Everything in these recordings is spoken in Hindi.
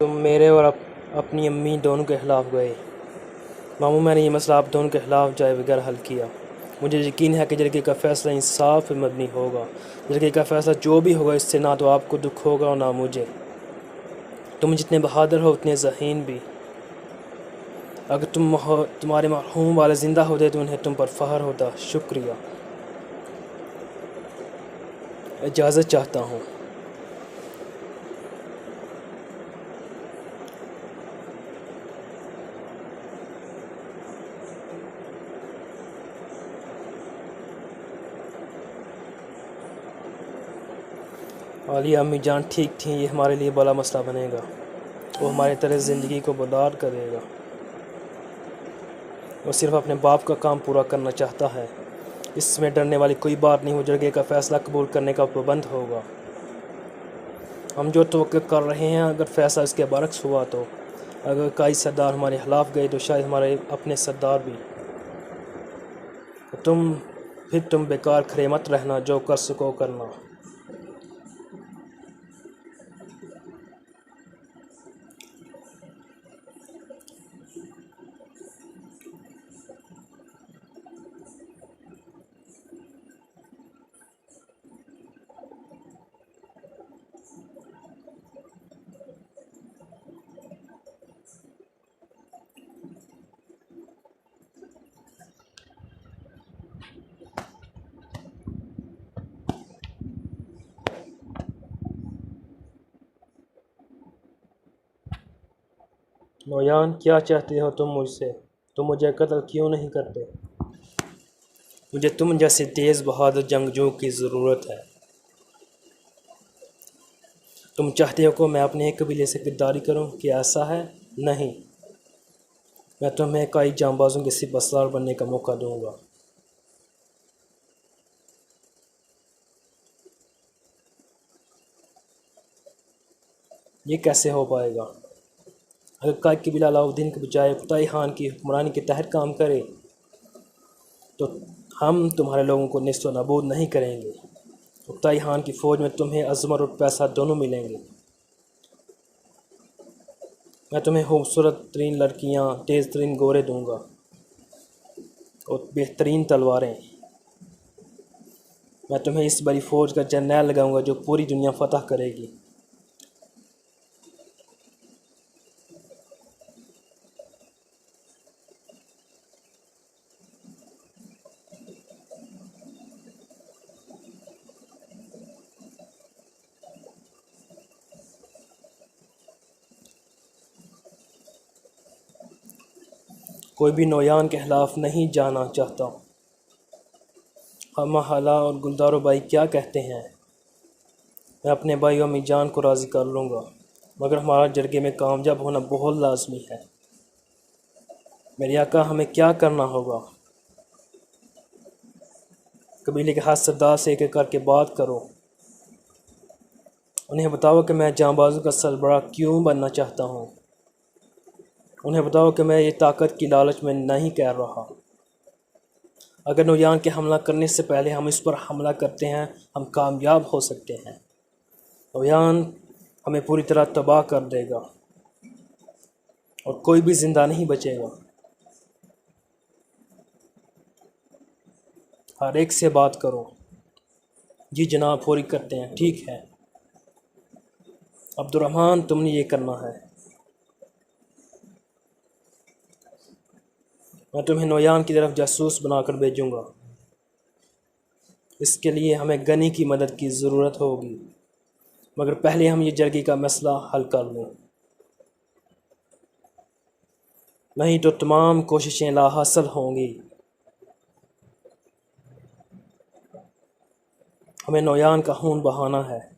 तुम मेरे और अपनी अम्मी दोनों के ख़िलाफ़ गए। मामू, मैंने ये मसला आप दोनों के ख़िलाफ़ जाए बगैर हल किया। मुझे यकीन है कि जरगे का फ़ैसला इंसाफ पे मबनी होगा। जरगे का फ़ैसला जो भी होगा, इससे ना तो आपको दुख होगा और ना मुझे। तुम जितने बहादुर हो उतने ज़हीन भी। अगर तुम्हारे मरहूम वाले ज़िंदा होते तो उन्हें तुम पर फ़ख्र होता। शुक्रिया। इजाज़त चाहता हूँ। आलिया अम्मी जान ठीक थी, ये हमारे लिए बड़ा मसला बनेगा। वो हमारे तरह ज़िंदगी को बर्बाद करेगा। वो सिर्फ अपने बाप का काम पूरा करना चाहता है। इसमें डरने वाली कोई बात नहीं। वो जरगे का फ़ैसला कबूल करने का पाबंद होगा। हम जो तवक्को कर रहे हैं, अगर फ़ैसला इसके बरक्स हुआ तो अगर कई सरदार हमारे खिलाफ़ गए तो शायद हमारे अपने सरदार भी। तुम बेकार खड़े मत रहना, जो कर सको करना। नौयान, क्या चाहते हो तुम मुझसे? तुम मुझे कत्ल क्यों नहीं करते? मुझे तुम जैसे तेज़ बहादुर जंगजू की ज़रूरत है। तुम चाहते हो कि मैं अपने एक कबीले से गद्दारी करूं? क्या ऐसा है? नहीं, मैं तुम्हें कई जांबाजों के सिपहसालार बनने का मौका दूंगा। ये कैसे हो पाएगा? अगर कई कबीला अलाउद्दीन के बजाय फतेह खान की हुक्मरानी के तहत काम करे तो हम तुम्हारे लोगों को नेस्तो नाबूद नहीं करेंगे। फतेह खान की फ़ौज में तुम्हें अज़मत और पैसा दोनों मिलेंगे। मैं तुम्हें खूबसूरत तरीन लड़कियाँ, तेज़ तरीन घोड़े दूंगा और बेहतरीन तलवारें। मैं तुम्हें इस बड़ी फ़ौज का जर्नैल लगाऊंगा जो पूरी दुनिया फतह करेगी। कोई भी नौयान के खिलाफ नहीं जाना चाहता। हम हाला और गुलदारो भाई क्या कहते हैं? मैं अपने भाई और अम्मी जान को राज़ी कर लूँगा, मगर हमारा जरगे में कामयाब होना बहुत लाजमी है। मेरे आका, हमें क्या करना होगा? कबीले के हर सरदार से एक एक करके बात करो। उन्हें बताओ कि मैं जांबाजों का सरबराह क्यों बनना चाहता हूँ। उन्हें बताओ कि मैं ये ताकत की लालच में नहीं कह रहा। अगर नौयान के हमला करने से पहले हम इस पर हमला करते हैं, हम कामयाब हो सकते हैं। नौयान हमें पूरी तरह तबाह कर देगा और कोई भी ज़िंदा नहीं बचेगा। हर एक से बात करो। जी जनाब, पूरी करते हैं। ठीक है अब्दुर्रहमान, तुमने ये करना है। मैं तुम्हें नौयान की तरफ जासूस बनाकर भेजूंगा। इसके लिए हमें गनी की मदद की ज़रूरत होगी, मगर पहले हम ये जरगी का मसला हल कर लें, नहीं तो तमाम कोशिशें लाहासिल होंगी। हमें नौयान का खून बहाना है।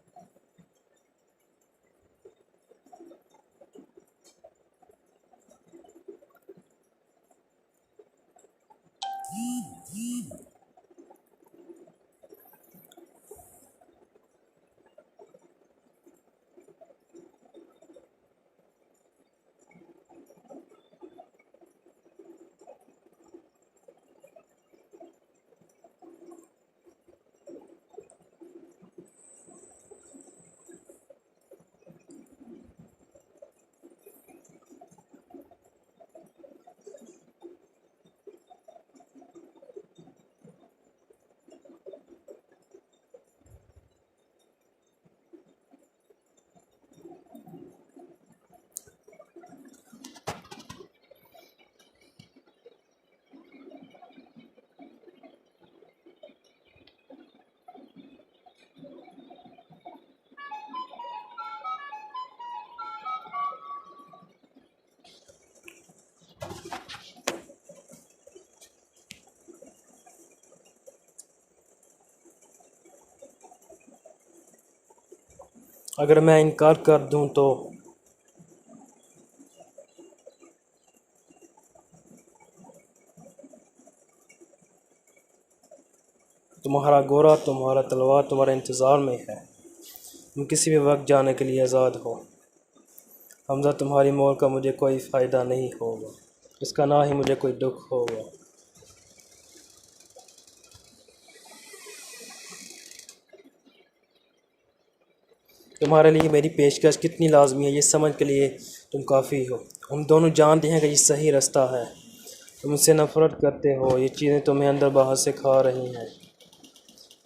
अगर मैं इनकार कर दूं तो तुम्हारा गोरा, तुम्हारा तलवार तुम्हारे इंतज़ार में है। तुम किसी भी वक्त जाने के लिए आज़ाद हो। हमज़ा, तुम्हारी मौत का मुझे कोई फ़ायदा नहीं होगा, इसका ना ही मुझे कोई दुख होगा। तुम्हारे लिए मेरी पेशकश कितनी लाजमी है ये समझ के लिए तुम काफ़ी हो। हम दोनों जानते हैं कि ये सही रास्ता है। तुम मुझसे नफ़रत करते हो, ये चीज़ें तुम्हें अंदर बाहर से खा रही हैं।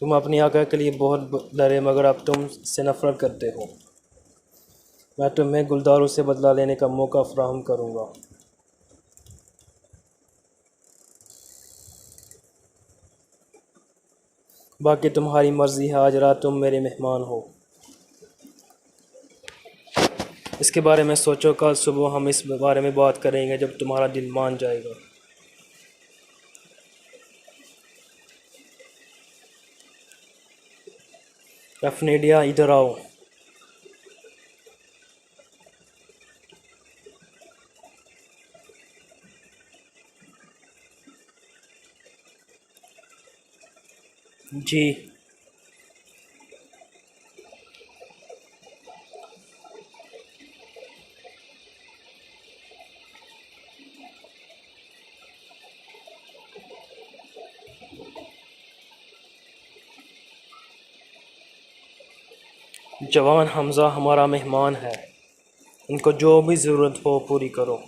तुम अपनी आका के लिए बहुत डरे, मगर अब तुम से नफ़रत करते हो। मैं तुम्हें गुलदारों से बदला लेने का मौका फराहम करूँगा। बाकी तुम्हारी मर्ज़ी है, आज रात तुम मेरे मेहमान हो। इसके बारे में सोचो, कल सुबह हम इस बारे में बात करेंगे जब तुम्हारा दिल मान जाएगा। रफनेडिया, इधर आओ। जी। जवान हमज़ा हमारा मेहमान है, उनको जो भी ज़रूरत हो पूरी करो।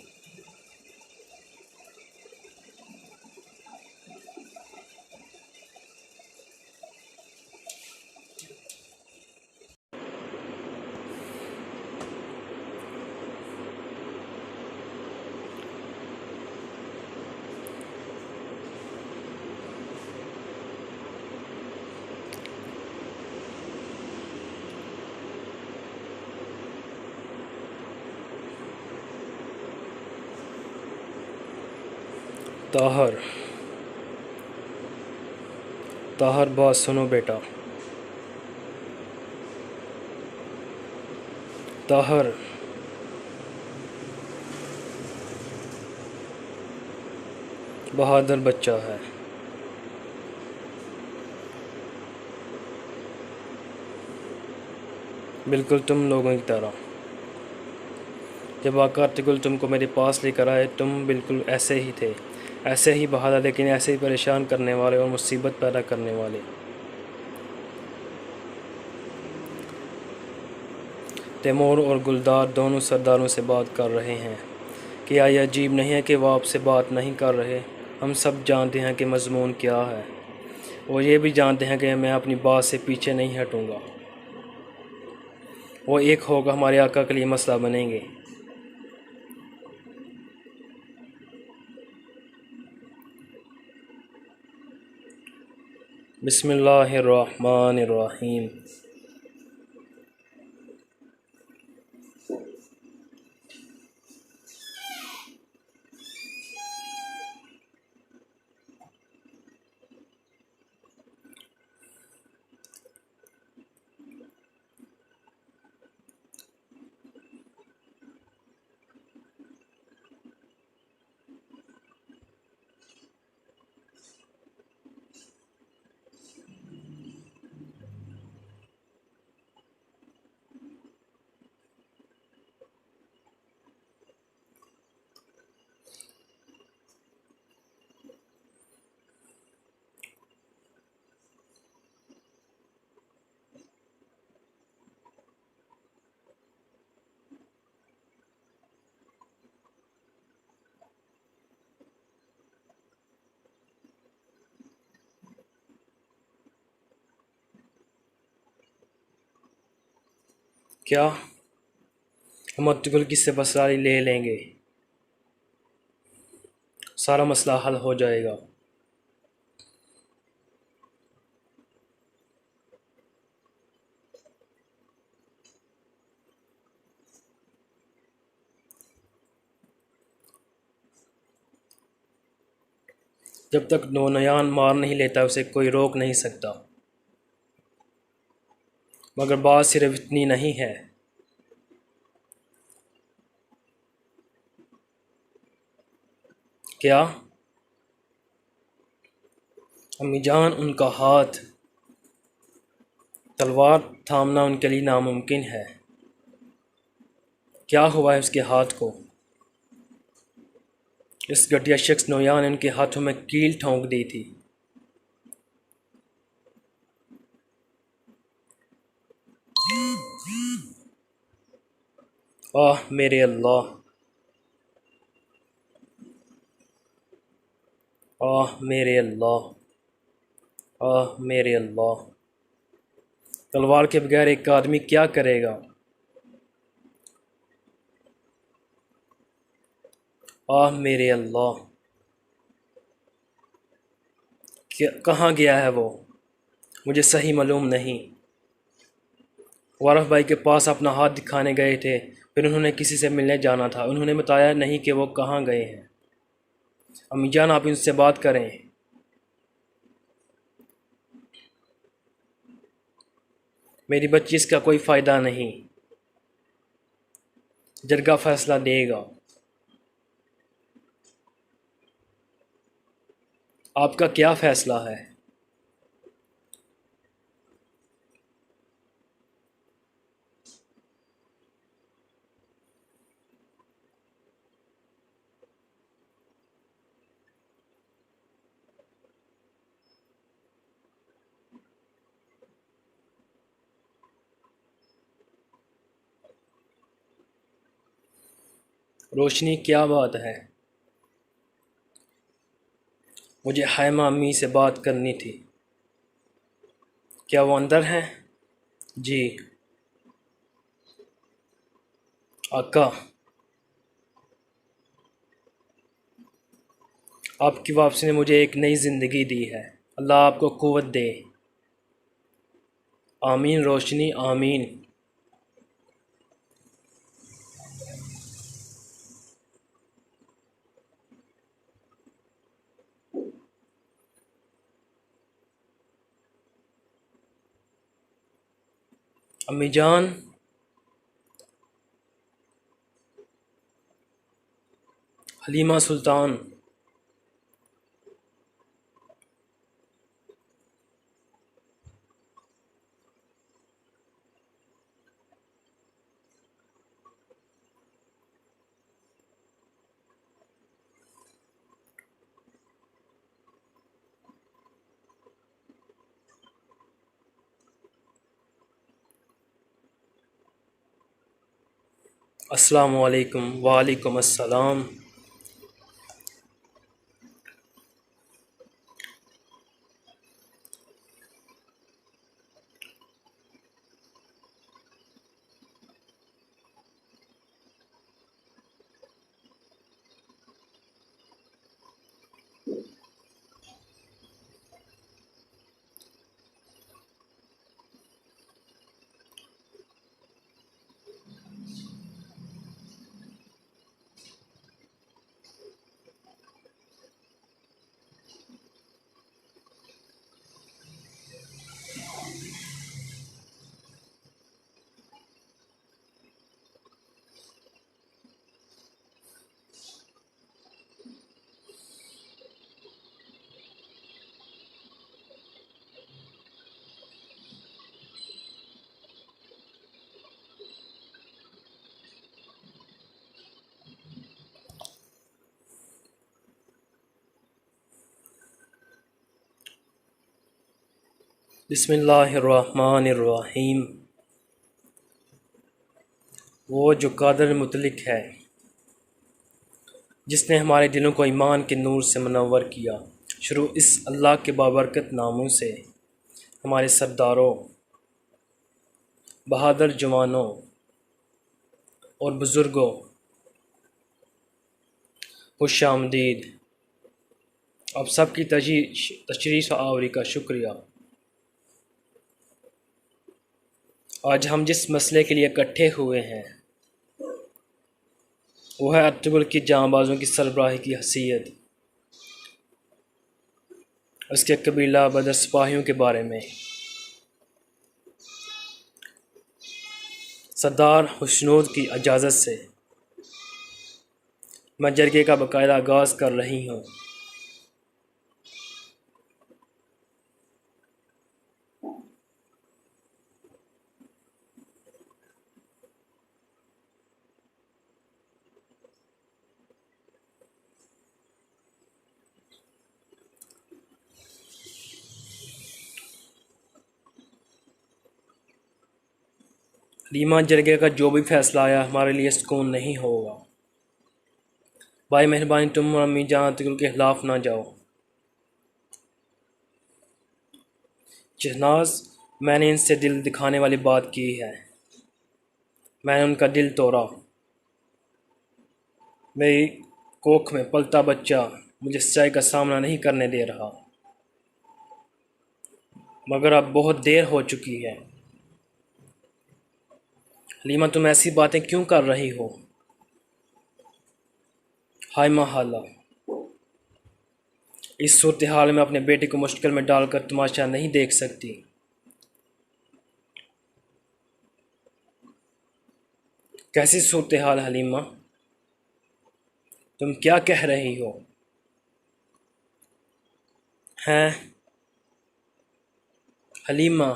ताहर, ताहर, बात सुनो बेटा। ताहर, बहादुर बच्चा है। बिल्कुल तुम लोगों की तरह। जब आका अर्तुगरुल तुमको मेरे पास लेकर आए, तुम बिल्कुल ऐसे ही थे, ऐसे ही बहादुर, लेकिन ऐसे ही परेशान करने वाले और मुसीबत पैदा करने वाले। तैमूर और गुलदार दोनों सरदारों से बात कर रहे हैं। क्या यह अजीब नहीं है कि वह आपसे बात नहीं कर रहे? हम सब जानते हैं कि मज़मून क्या है, और ये भी जानते हैं कि मैं अपनी बात से पीछे नहीं हटूँगा। वो एक होकर हमारे आका के लिए मसला बनेंगे। बिस्मिल्लाहिर्रहमानिर्रहीम। क्या हम अर्तुगरुल की सिपहसालारी ले लेंगे? सारा मसला हल हो जाएगा। जब तक नौनियान मार नहीं लेता, उसे कोई रोक नहीं सकता। मगर बात सिर्फ इतनी नहीं है। क्या अम्मी जान, उनका हाथ तलवार थामना उनके लिए नामुमकिन है। क्या हुआ है उसके हाथ को? इस घटिया शख्स नोया ने उनके हाथों में कील ठोंक दी थी। आह मेरे अल्लाह, आह मेरे अल्लाह, आह मेरे अल्लाह। तलवार के बगैर एक आदमी क्या करेगा? आह मेरे अल्लाह। कहाँ गया है वो? मुझे सही मालूम नहीं। वारफ भाई के पास अपना हाथ दिखाने गए थे, फिर उन्होंने किसी से मिलने जाना था। उन्होंने बताया नहीं कि वो कहाँ गए हैं। अम्मी जान, आप इनसे बात करें। मेरी बच्ची, इसका कोई फ़ायदा नहीं। जरगा फैसला देगा। आपका क्या फ़ैसला है? रोशनी, क्या बात है? मुझे हायमा अम्मी से बात करनी थी। क्या वो अंदर हैं? जी आका, आपकी वापसी ने मुझे एक नई ज़िंदगी दी है। अल्लाह आपको क़ुव्वत दे। आमीन रोशनी, आमीन। अम्मी जान, हलीमा सुल्तान, अस्सलामु अलैकुम। वालेकुम अस्सलाम। बिस्मिल्लाहिर्रहमानिर्रहीम। वो जो कादिर मुतलिक है, जिसने हमारे दिलों को ईमान के नूर से मुनव्वर किया। शुरू इस अल्लाह के बाबरकत नामों से। हमारे सरदारों, बहादुर जवानों और बुज़ुर्गों, खुश आमदीद। आप सबकी तशरीफ़ आवरी का शुक्रिया। आज हम जिस मसले के लिए इकट्ठे हुए हैं वो है अर्तुगरुल की जांबाज़ों की सरबराही की हैसियत, उसके कबीला बदर सिपाहियों के बारे में। सरदार हुस्नोद की इजाज़त से मैं जरगे का बाकायदा आगाज़ कर रही हूँ। रीमा, जरगे का जो भी फैसला आया हमारे लिए सुकून नहीं होगा। भाई मेहरबानी तुम और अम्मी जान तकल के खिलाफ ना जाओ। शहनाज, मैंने इनसे दिल दिखाने वाली बात की है। मैंने उनका दिल तोड़ा। मेरी कोख में पलता बच्चा मुझे सच्चाई का सामना नहीं करने दे रहा। मगर अब बहुत देर हो चुकी है। हलीमा, तुम ऐसी बातें क्यों कर रही हो? हाय महाला, इस सूरत हाल में अपने बेटे को मुश्किल में डालकर तमाशा नहीं देख सकती। कैसी सूरत हाल हलीमा? तुम क्या कह रही हो? हैं हलीमा?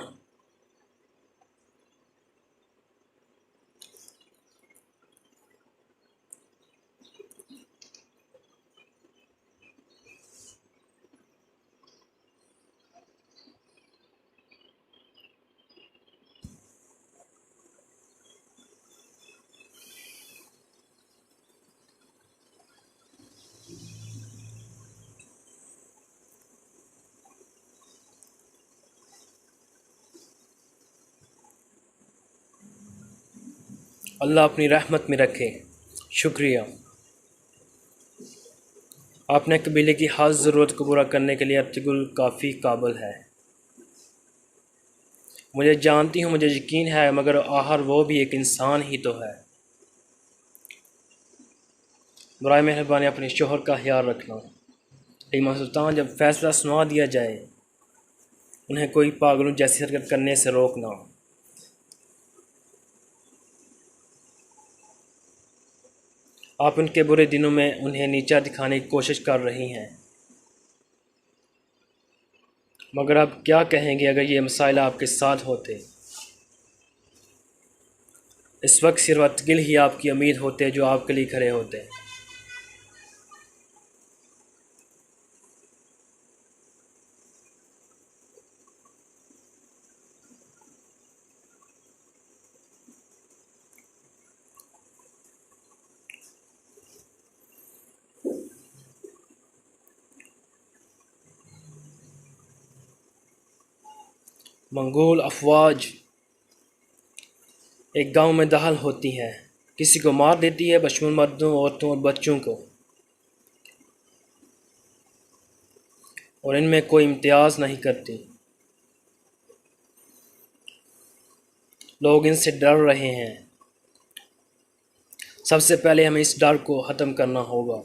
अल्लाह अपनी रहमत में रखे। शुक्रिया, आपने कबीले की हर ज़रूरत को पूरा करने के लिए अब्दुल काफ़ी काबिल है। मुझे जानती हूँ, मुझे यकीन है, मगर आखिर वो भी एक इंसान ही तो है। बराए मेहरबानी अपने शोहर का ख्याल रखना। रीमा सुल्तान, जब फैसला सुना दिया जाए उन्हें कोई पागलों जैसी हरकत करने से रोकना। आप उनके बुरे दिनों में उन्हें नीचा दिखाने की कोशिश कर रही हैं, मगर आप क्या कहेंगे अगर ये मसाइल आपके साथ होते? इस वक्त सिर्फ अतगिल ही आपकी उम्मीद होते जो आपके लिए खड़े होते। मंगोल अफवाज एक गांव में दाखिल होती हैं, किसी को मार देती है, बशमूल मर्दों, औरतों और बच्चों को, और इनमें कोई इम्तियाज़ नहीं करती। लोग इनसे डर रहे हैं। सबसे पहले हमें इस डर को ख़त्म करना होगा।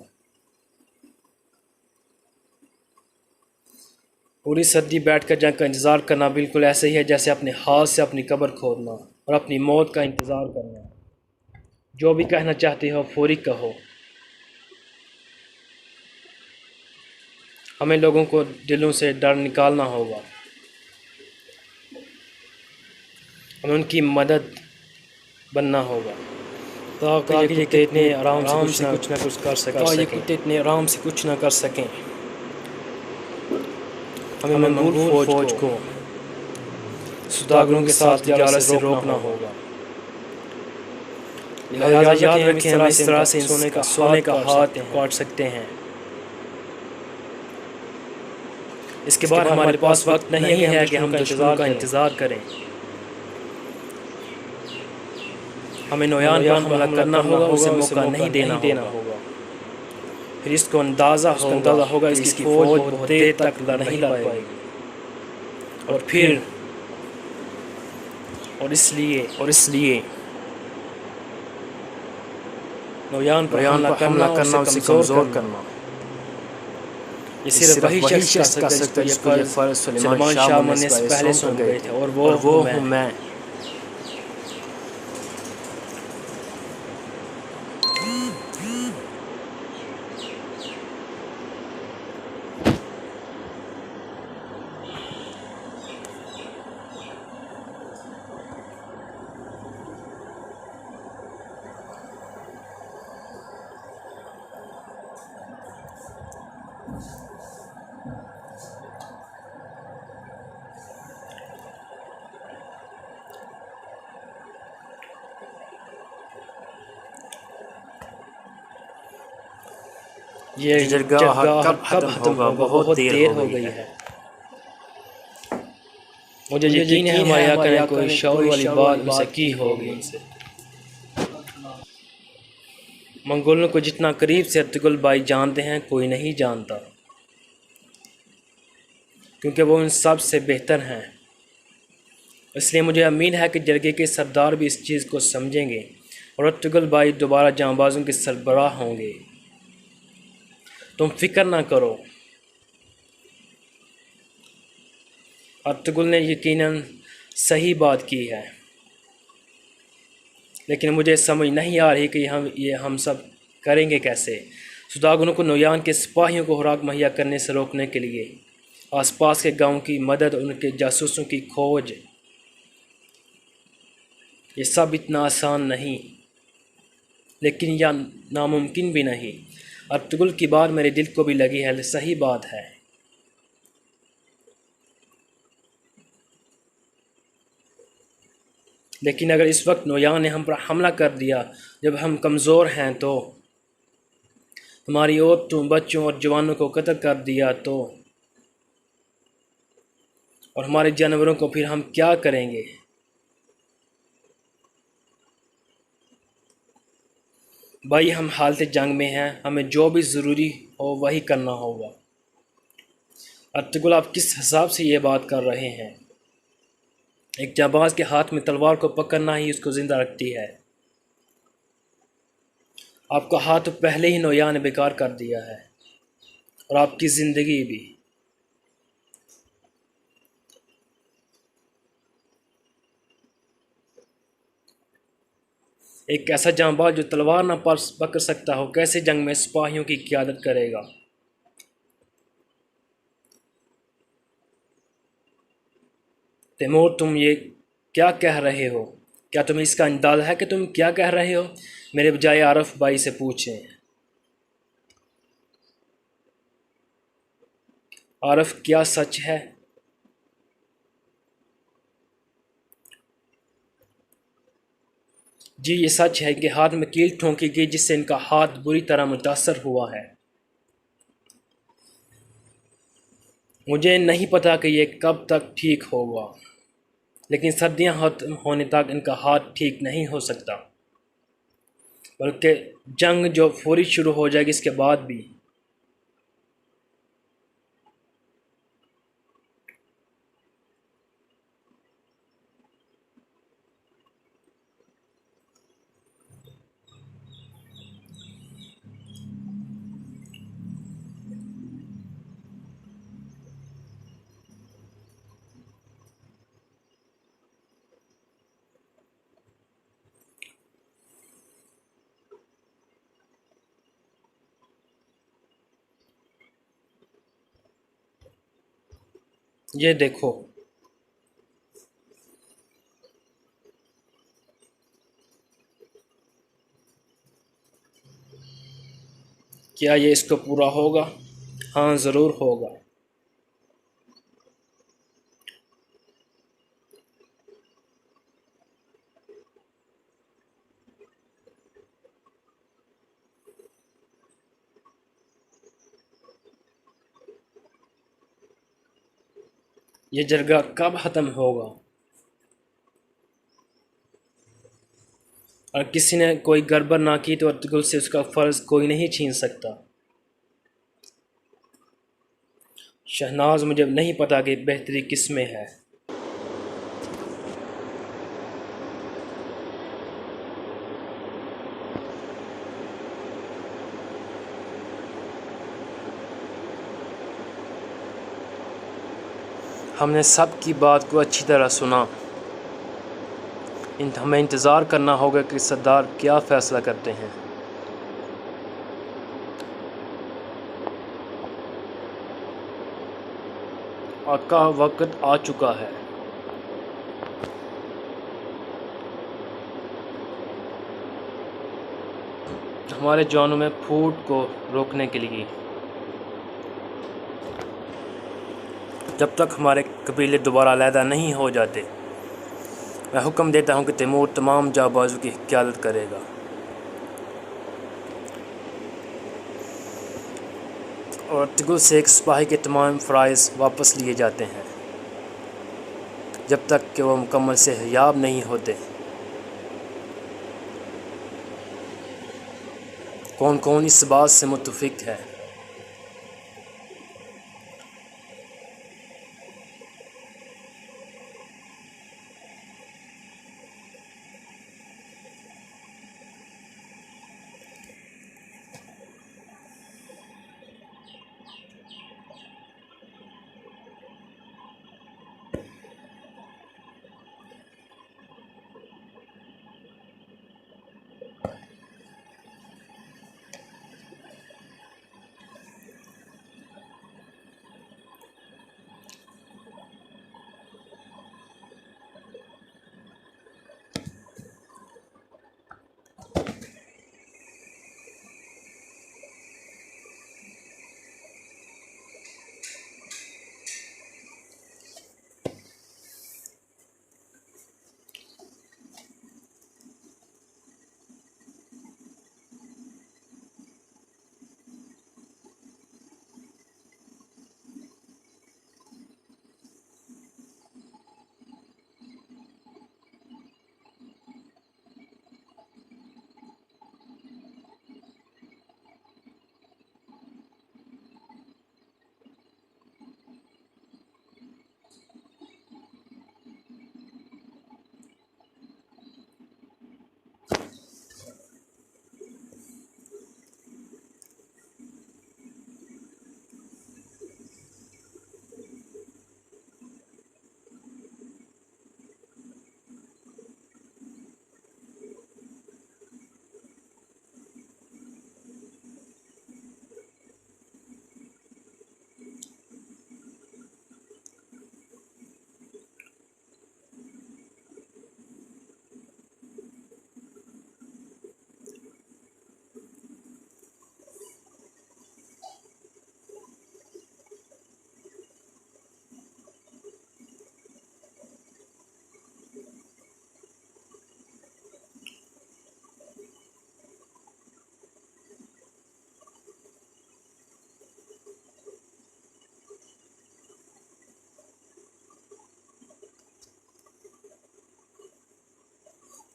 पूरी सदी बैठकर जंग का इंतज़ार करना बिल्कुल ऐसे ही है जैसे अपने हाथ से अपनी कब्र खोदना और अपनी मौत का इंतज़ार करना। जो भी कहना चाहते हो फौरी कहो। हमें लोगों को दिलों से डर निकालना होगा। हमें उनकी मदद बनना होगा ताकि ये इतने आराम से कुछ ना कुछ कर सकें। इतने आराम से कुछ ना कर सकें। हमें मंगोल फौज को सौदागरों के साथ तिजारत से रोकना होगा। याद रखें, हम इस तरह से सोने का हाथ काट सकते हैं। इसके बाद हमारे पास वक्त नहीं है कि हम दुश्मन का इंतज़ार करें। हमें नौयान पर हमला करना होगा, उसे मौका नहीं देना होगा। फिर इसको अंदाज़ा होगा इसकी फौज बहुत देर तक नहीं लड़ पाएगी। और इसलिए नौयान पर हमला करना, उसे कमज़ोर करना। ये सिर्फ वही शख्स कर सकता है जिसको ये फ़र्ज़ सुलेमान शाह मरने से पहले सौंप गए थे, और वो हूँ मैं। ये जरगाह कब खत्म होगा, बहुत देर हो गई है। मुझे यकीन है हमारे आका ने कोई शौर वाली बात उनसे की होगी। मंगोलों को जितना करीब से अर्तुगरुल भाई जानते हैं कोई नहीं जानता, क्योंकि वो उन सब से बेहतर हैं। इसलिए मुझे उम्मीद है कि जरगे के सरदार भी इस चीज़ को समझेंगे और अर्तुगरुल भाई दोबारा जांबाजों के सरबराह होंगे। तुम फिक्र ना करो। अर्तुगरुल ने यकीनन सही बात की है, लेकिन मुझे समझ नहीं आ रही कि हम सब करेंगे कैसे। सुदागरों को नोयान के सिपाहियों को खुराक मुहैया करने से रोकने के लिए आसपास के गांव की मदद, उनके जासूसों की खोज, ये सब इतना आसान नहीं, लेकिन यह नामुमकिन भी नहीं। अर्तुगरुल की बात मेरे दिल को भी लगी है, सही बात है। लेकिन अगर इस वक्त नोयान ने हम पर हमला कर दिया जब हम कमज़ोर हैं, तो हमारी औरतों, बच्चों और जवानों को कत्ल कर दिया तो, और हमारे जानवरों को फिर हम क्या करेंगे? भाई हम हालत जंग में हैं, हमें जो भी ज़रूरी हो वही करना होगा। अर्तुगरुल आप किस हिसाब से ये बात कर रहे हैं? एक जाबाज के हाथ में तलवार को पकड़ना ही उसको ज़िंदा रखती है। आपका हाथ तो पहले ही नोयान ने बेकार कर दिया है, और आपकी ज़िंदगी भी। एक ऐसा जांबाज जो तलवार ना पकड़ सकता हो, कैसे जंग में सिपाहियों की क़यादत करेगा? तैमूर, तुम ये क्या कह रहे हो? क्या तुम्हें इसका अंदाज़ा है कि तुम क्या कह रहे हो? मेरे बजाय आरफ भाई से पूछें। आरफ, क्या सच है? जी, ये सच है कि हाथ में कील ठोंकी गई, जिससे इनका हाथ बुरी तरह मुतासर हुआ है। मुझे नहीं पता कि ये कब तक ठीक होगा, लेकिन सर्दियां होने तक इनका हाथ ठीक नहीं हो सकता, बल्कि जंग जो फौरी शुरू हो जाएगी इसके बाद भी। ये देखो, क्या ये इसको पूरा होगा? हाँ, ज़रूर होगा। ये जरगा कब ख़त्म होगा? और किसी ने कोई गड़बड़ ना की तो अर्तुगरुल से उसका फ़र्ज़ कोई नहीं छीन सकता। शहनाज, मुझे नहीं पता कि बेहतरी किस में है। हमने सब की बात को अच्छी तरह सुना। हमें इंतज़ार करना होगा कि सरदार क्या फ़ैसला करते हैं। आका, वक्त आ चुका है। हमारे जवानों में फूट को रोकने के लिए, जब तक हमारे कबीले दोबारा अलहदा नहीं हो जाते, मैं हुक्म देता हूं कि तैमूर तमाम जाबाजों की क़यादत करेगा। और अर्तुगरुल से एक सिपाही के तमाम फ़राइज़ वापस लिए जाते हैं जब तक कि वह मुकम्मल सेहतयाब नहीं होते। कौन कौन इस बात से मुत्तफ़िक़ है?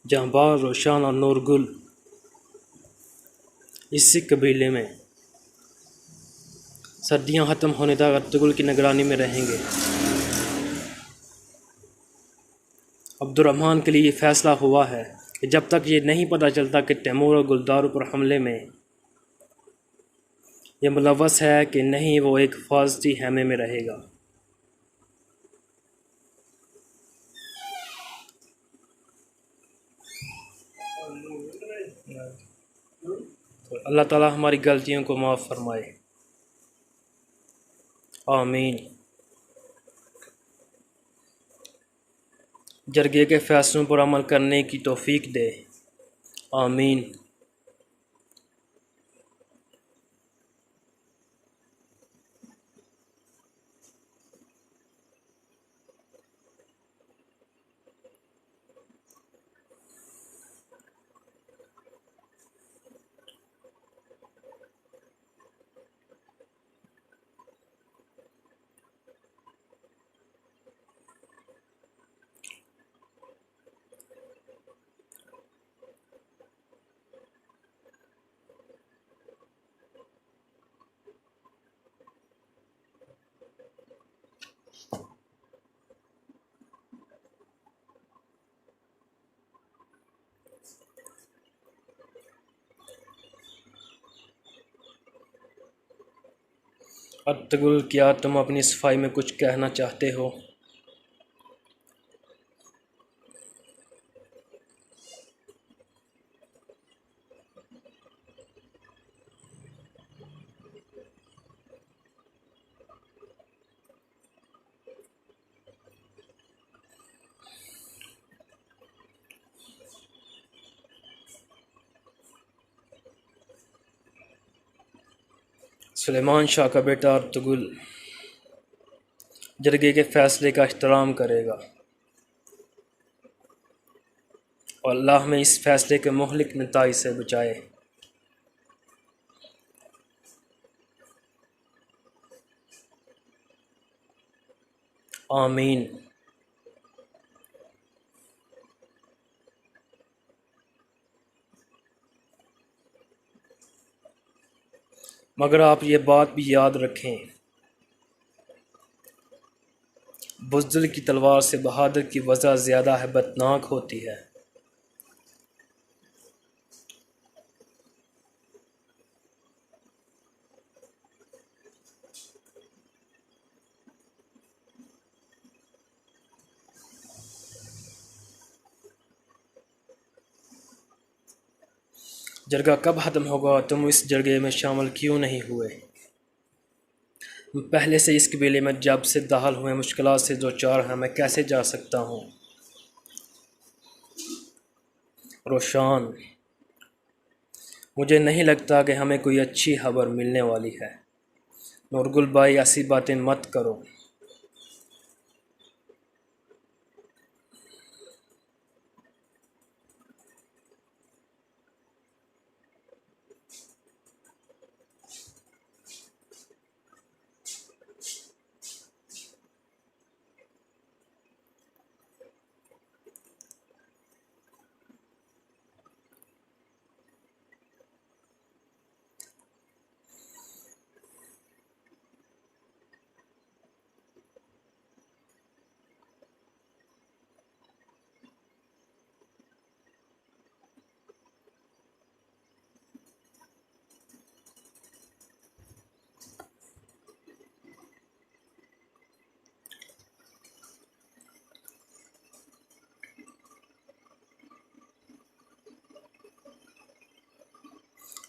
जांबाज रोशन और नूरगुल इसी कबीले में सर्दियां ख़त्म होने तक अर्तुगरुल की निगरानी में रहेंगे। अब्दुर्रहमान के लिए फ़ैसला हुआ है कि जब तक ये नहीं पता चलता कि तैमूर और गुलदारों पर हमले में ये मुलव्वस है कि नहीं, वो एक हिफाजती खेमे में रहेगा। तो अल्लाह ताला हमारी गलतियों को माफ़ फरमाए, आमीन। जरगे के फ़ैसलों पर अमल करने की तौफ़ीक दे, आमीन। अर्तुगरुल, क्या तुम अपनी सफाई में कुछ कहना चाहते हो? सुलेमान शाह का बेटा अर्तुगरुल जरगे के फ़ैसले का एहतराम करेगा और अल्लाह में इस फ़ैसले के मुहलिक नताइज से बचाए। आमीन। मगर आप ये बात भी याद रखें, बुज़दिल की तलवार से बहादुर की वजह ज़्यादा हैबतनाक होती है। जरगा कब ख़त्म होगा? तुम इस जरगे में शामिल क्यों नहीं हुए? पहले से इस कबीले में जब से दाखिल हुए मुश्किलात से दो चार हैं, मैं कैसे जा सकता हूँ? रोशान, मुझे नहीं लगता कि हमें कोई अच्छी खबर मिलने वाली है। नूरगुल भाई, ऐसी बातें मत करो।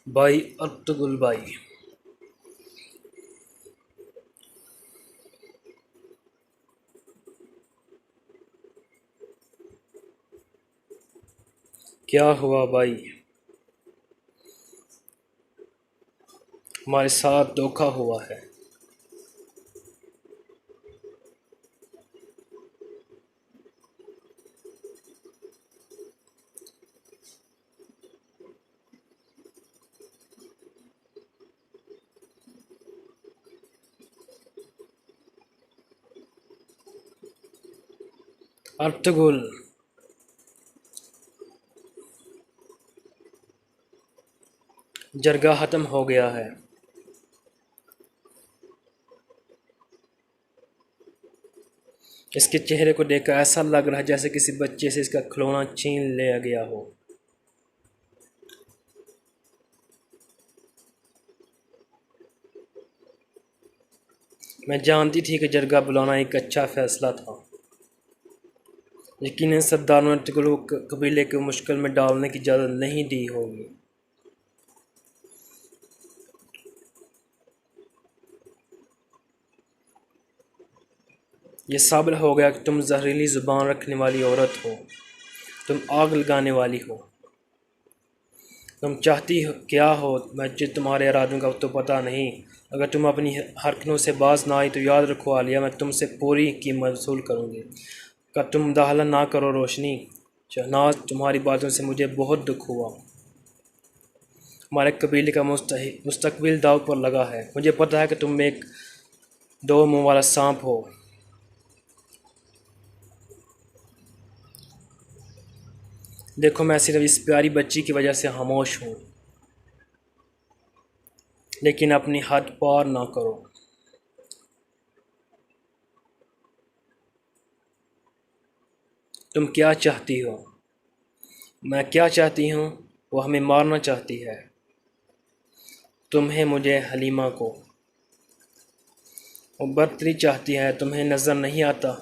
भाई अर्तुगरुल भाई, क्या हुआ भाई? हमारे साथ धोखा हुआ है। अर्तुगरुल, जरगा ख़त्म हो गया है। इसके चेहरे को देखकर ऐसा लग रहा है जैसे किसी बच्चे से इसका खिलौना छीन लिया गया हो। मैं जानती थी कि जरगा बुलाना एक अच्छा फैसला था। यकीनन सरदार ने अर्तुगरुल को कबीले को मुश्किल में डालने की इजाज़त नहीं दी होगी। ये साबित हो गया कि तुम जहरीली ज़ुबान रखने वाली औरत हो। तुम आग लगाने वाली हो। तुम चाहती हो क्या हो? मुझे तुम्हारे इरादों का तो पता नहीं। अगर तुम अपनी हरकतों से बाज ना आई तो याद रखो आलिया, मैं तुमसे पूरी कीमत वसूल करूँगी। अगर तुम मुदाखलत ना करो रोशनी। शहनाज, तुम्हारी बातों से मुझे बहुत दुख हुआ। हमारे कबीले का मुस्तकबिल दाव पर लगा है। मुझे पता है कि तुम एक दो मुँह वाला सांप हो। देखो, मैं सिर्फ इस प्यारी बच्ची की वजह से खामोश हूँ, लेकिन अपनी हद पार ना करो। तुम क्या चाहती हो? मैं क्या चाहती हूँ? वो हमें मारना चाहती है। तुम्हें, मुझे, हलीमा को। वो बर्तरी चाहती है। तुम्हें नज़र नहीं आता?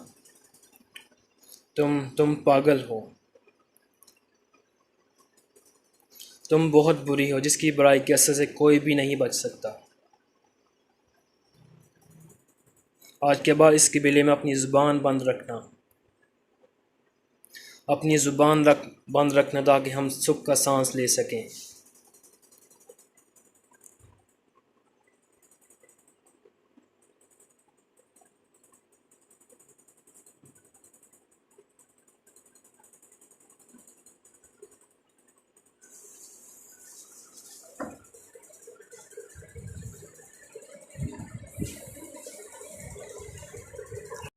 तुम पागल हो। तुम बहुत बुरी हो, जिसकी बुराई के असर से कोई भी नहीं बच सकता। आज के बाद इस कबीले में अपनी ज़ुबान बंद रखना। अपनी ज़ुबान बंद रखना ताकि हम सुख का सांस ले सकें।